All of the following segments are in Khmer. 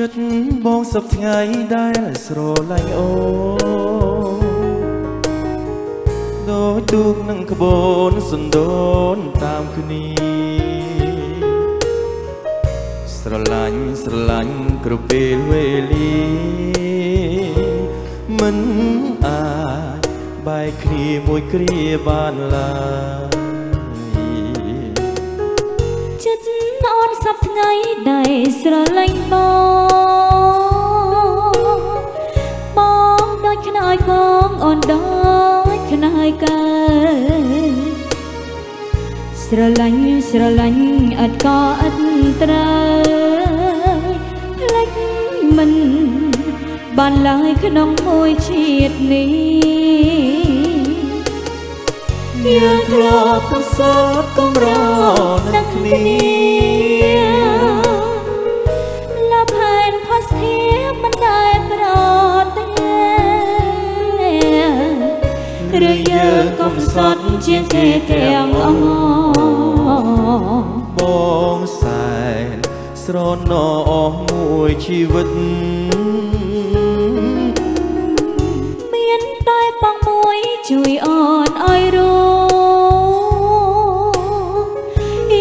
ចិត្តបងសពថ្ងៃដែលស្រឡាញ់អូដូចទូកនឹងក្បូនសណ្ដូនតាមគ្នាស្រឡាញ់គ្រប់ពេលវេលាមិនអាចបែកគ្នាមួយគ្រាបានឡើយចិត្តអូនសពថ្ងៃដែលស្រឡាញ់បងដូចខ្នើយបងអូនដូចខ្នើយកើស្រឡាញ់អត់ក៏អត់ត្រូវផ្លេចមិនបានឡើយក្នុងមួយជាតិនេះយើងធ្លាប់ទៅសតកំរនឹងគ្នាលបហែនផុសធាមិនដែលប្រទេឬយើងកុំសត់ជាងគេទាំងអស់បងសែនស្រណោមួយជីវិតមានតែបងមួយជួយអូនឲ្យรู้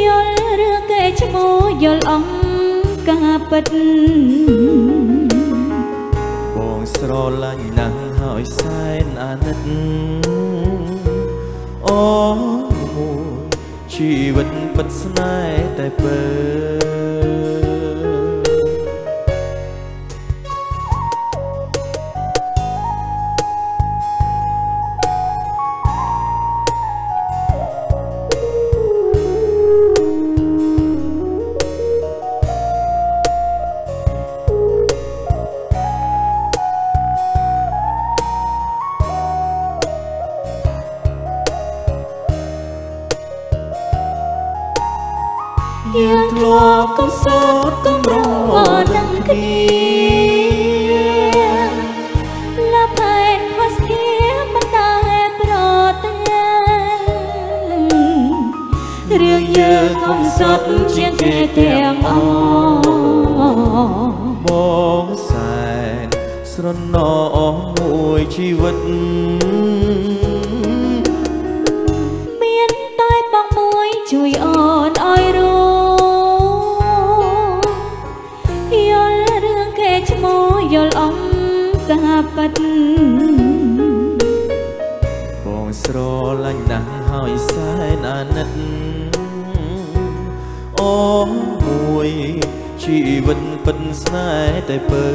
យល់រឿងគេឈ្មោះយល់អង្គការពិតបងស្រឡាញ់ណាស់ហើយសែនអាណិតអូមួយជីវិតពិតស្នេហ៍តែពើយើងធ្លាប់កំសត់កំរនឹងគ្នាលបហែនផុសធាមិនដែលប្រទេរឿងយើងកំសត់ជាងគេទាំងអស់បងសែនស្រណោមួយជីវិតមានតែបងមួយជួយអូនឲ្យรู้យល់រឿងគេឈ្មោះយល់អង្គការពិតបងស្រឡាញ់ណាស់ហើយសែនអាណិតអូមួយជីវិតពិតស្នេហ៍តែពើ